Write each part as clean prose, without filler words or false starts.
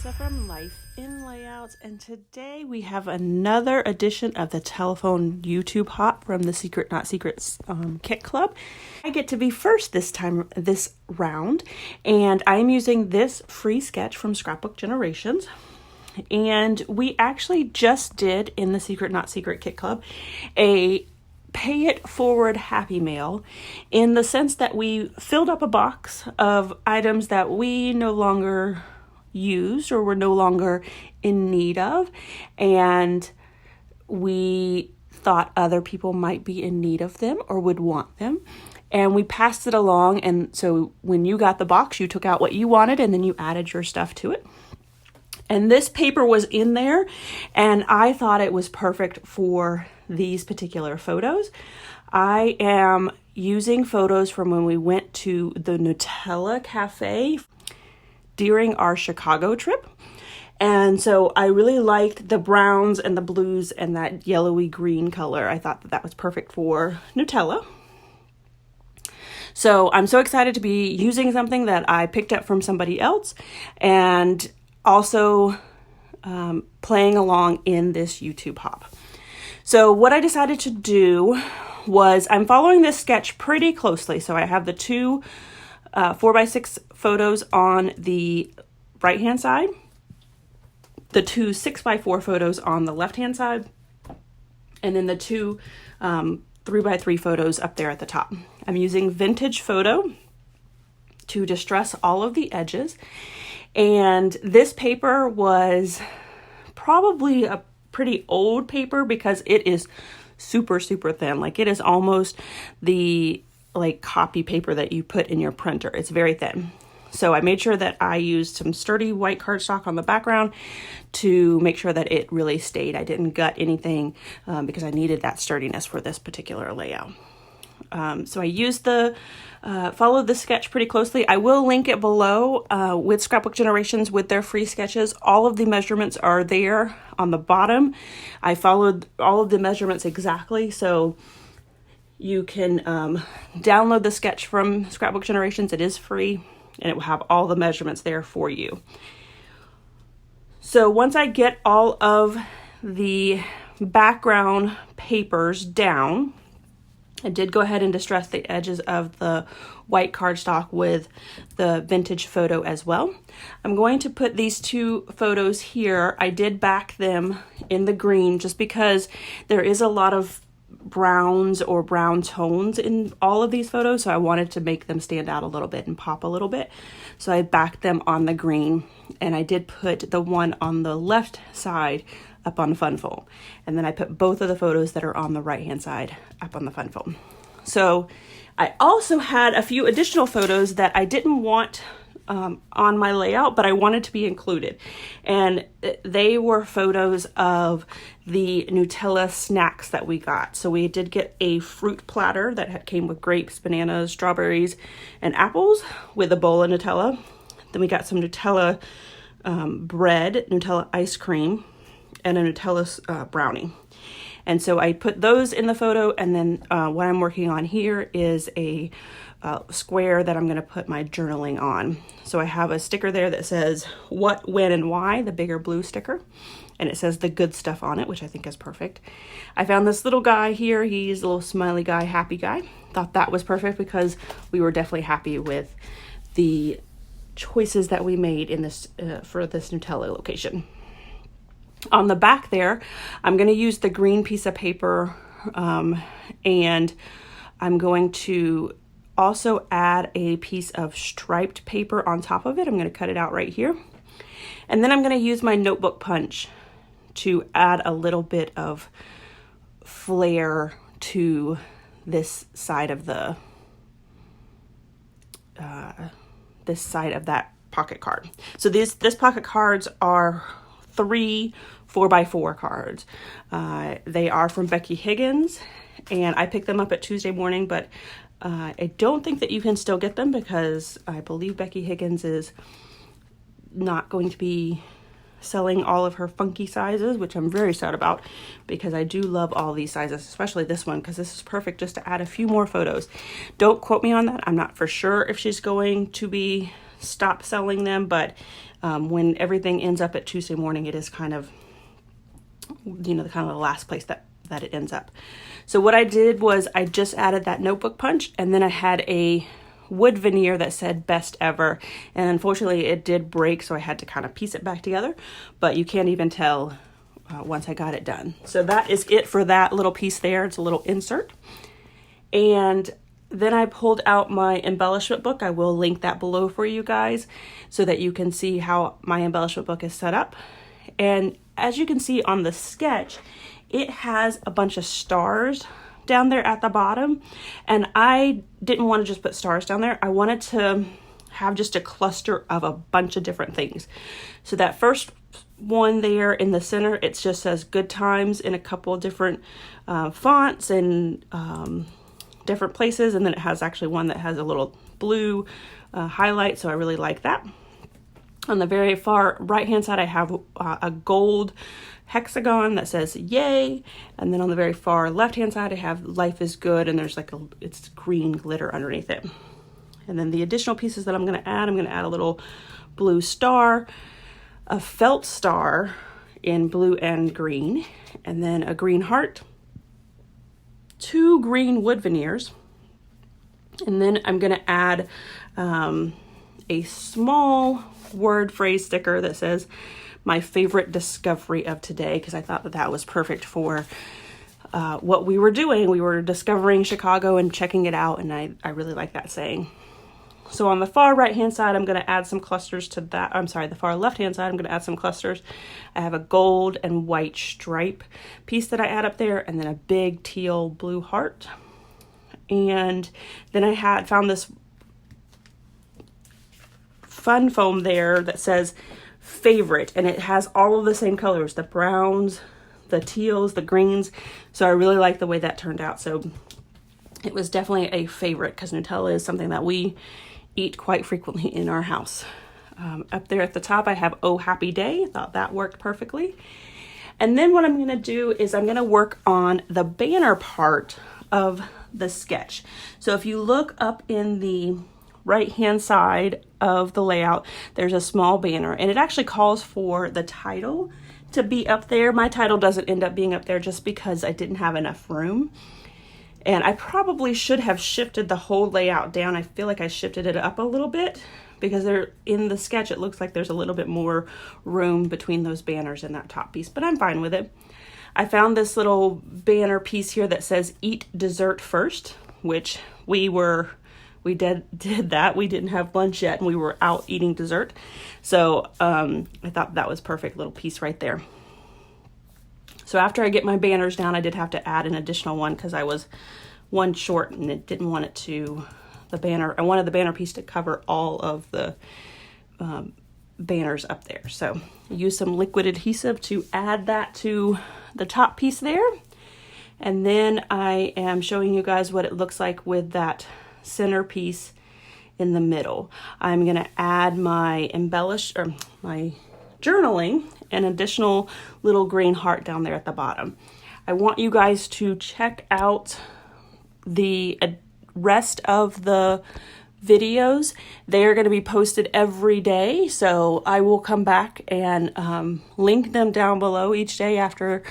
Krista from Life in Layouts, and today we have another edition of the telephone YouTube hop from the Secret Not Secrets Kit Club. I get to be first this round, and I'm using this free sketch from Scrapbook Generations. And we actually just did in the Secret Not Secret Kit Club a pay it forward happy mail, in the sense that we filled up a box of items that we no longer used or were no longer in need of, and we thought other people might be in need of them or would want them, and we passed it along. And so when you got the box, you took out what you wanted and then you added your stuff to it. And this paper was in there, and I thought it was perfect for these particular photos. I am using photos from when we went to the Nutella cafe during our Chicago trip. And so I really liked the browns and the blues and that yellowy green color. I thought that was perfect for Nutella. So I'm so excited to be using something that I picked up from somebody else, and also playing along in this YouTube hop. So what I decided to do was, I'm following this sketch pretty closely. So I have the two 4x6 photos on the right hand side, the two 6x4 photos on the left hand side, and then the two 3x3 photos up there at the top. I'm using Vintage Photo to distress all of the edges. And this paper was probably a pretty old paper because it is super thin. Like, it is almost the copy paper that you put in your printer. It's very thin. So I made sure that I used some sturdy white cardstock on the background to make sure that it really stayed. I didn't gut anything because I needed that sturdiness for this particular layout. So I used followed the sketch pretty closely. I will link it below with Scrapbook Generations with their free sketches. All of the measurements are there on the bottom. I followed all of the measurements exactly, so you can download the sketch from Scrapbook Generations. It is free, and it will have all the measurements there for you. So once I get all of the background papers down, I did go ahead and distress the edges of the white cardstock with the Vintage Photo as well. I'm going to put these two photos here. I did back them in the green just because there is a lot of browns or brown tones in all of these photos, so I wanted to make them stand out a little bit and pop a little bit. So I backed them on the green, and I did put the one on the left side up on the fun fold. And then I put both of the photos that are on the right hand side up on the fun fold. So I also had a few additional photos that I didn't want on my layout, but I wanted to be included. And they were photos of the Nutella snacks that we got. So we did get a fruit platter that came with grapes, bananas, strawberries, and apples with a bowl of Nutella. Then we got some Nutella bread, Nutella ice cream, and a Nutella brownie. And so I put those in the photo, and then what I'm working on here is a square that I'm going to put my journaling on. So I have a sticker there that says what, when, and why, the bigger blue sticker, and it says the good stuff on it, which I think is perfect. I found this little guy here. He's a little smiley guy, happy guy. Thought that was perfect because we were definitely happy with the choices that we made in this for this Nutella location. On the back there, I'm going to use the green piece of paper, and I'm going to also add a piece of striped paper on top of it. I'm going to cut it out right here. And then I'm going to use my notebook punch to add a little bit of flair to this side of the that pocket card. So this pocket cards are 3 4x4 cards. They are from Becky Higgins, and I picked them up at Tuesday morning, but I don't think that you can still get them because I believe Becky Higgins is not going to be selling all of her funky sizes, which I'm very sad about because I do love all these sizes, especially this one, because this is perfect just to add a few more photos. Don't quote me on that. I'm not for sure if she's going to be stop selling them, but when everything ends up at Tuesday morning, it is kind of, you know, kind of the last place that it ends up. So what I did was I just added that notebook punch, and then I had a wood veneer that said best ever, and unfortunately it did break, so I had to kind of piece it back together, but you can't even tell once I got it done. So that is it for that little piece there. It's a little insert. And then I pulled out my embellishment book. I will link that below for you guys so that you can see how my embellishment book is set up. And as you can see on the sketch, it has a bunch of stars down there at the bottom. And I didn't want to just put stars down there. I wanted to have just a cluster of a bunch of different things. So that first one there in the center, it just says good times in a couple of different fonts and different places. And then it has actually one that has a little blue highlight. So I really like that. On the very far right hand side, I have a gold hexagon that says yay. And then on the very far left hand side, I have life is good. And there's like it's green glitter underneath it. And then the additional pieces that I'm going to add a little blue star, a felt star in blue and green, and then a green heart, 2 green wood veneers, and then I'm going to add a small word phrase sticker that says my favorite discovery of today, because I thought that was perfect for what we were doing. We were discovering Chicago and checking it out, and I really like that saying. So on the far right hand side, I'm going to add some clusters to that. I'm sorry, the far left hand side, I'm going to add some clusters. I have a gold and white stripe piece that I add up there, and then a big teal blue heart. And then I found this fun foam there that says favorite, and it has all of the same colors, the browns, the teals, the greens. So I really like the way that turned out. So it was definitely a favorite because Nutella is something that we eat quite frequently in our house. Up there at the top, I have Oh Happy Day. Thought that worked perfectly. And then what I'm going to do is I'm going to work on the banner part of the sketch. So if you look up in the right hand side of the layout, there's a small banner, and it actually calls for the title to be up there. My title doesn't end up being up there just because I didn't have enough room. And I probably should have shifted the whole layout down. I feel like I shifted it up a little bit because in the sketch, it looks like there's a little bit more room between those banners and that top piece, but I'm fine with it. I found this little banner piece here that says eat dessert first, which we did that. We didn't have lunch yet and we were out eating dessert. So I thought that was perfect little piece right there. So after I get my banners down, I did have to add an additional one because I was one short and it didn't want it to, I wanted the banner piece to cover all of the banners up there. So I used some liquid adhesive to add that to the top piece there. And then I am showing you guys what it looks like with that center piece in the middle. I'm going to add my my journaling, an additional little green heart down there at the bottom. I want you guys to check out the rest of the videos. They are going to be posted every day, so I will come back and link them down below each day after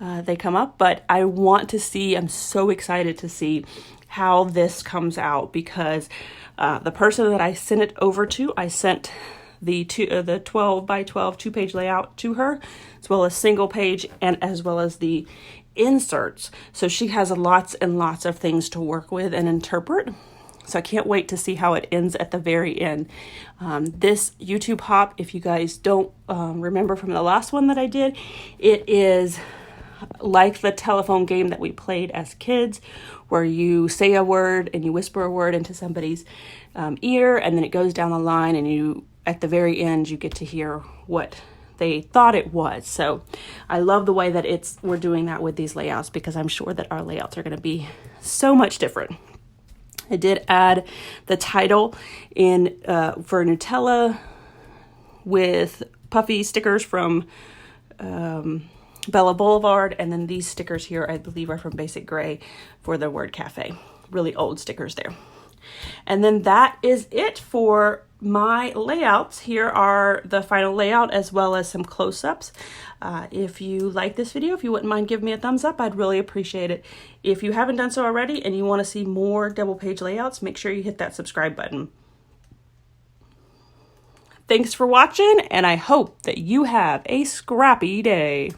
they come up. But I want to see, I'm so excited to see how this comes out, because the person that I sent it over to, I sent the 12 by 12 2-page layout to her, as well as single page and as well as the inserts. So she has lots and lots of things to work with and interpret. So I can't wait to see how it ends at the very end. This YouTube hop, if you guys don't remember from the last one that I did, it is like the telephone game that we played as kids, where you say a word and you whisper a word into somebody's ear, and then it goes down the line, and at the very end, you get to hear what they thought it was. So I love the way that we're doing that with these layouts, because I'm sure that our layouts are going to be so much different. I did add the title in for Nutella with puffy stickers from Bella Boulevard, and then these stickers here I believe are from Basic Gray for the word cafe. Really old stickers there. And then that is it for my layouts. Here are the final layout as well as some close-ups. If you like this video, if you wouldn't mind giving me a thumbs up, I'd really appreciate it. If you haven't done so already and you want to see more double page layouts, make sure you hit that subscribe button. Thanks for watching, and I hope that you have a scrappy day.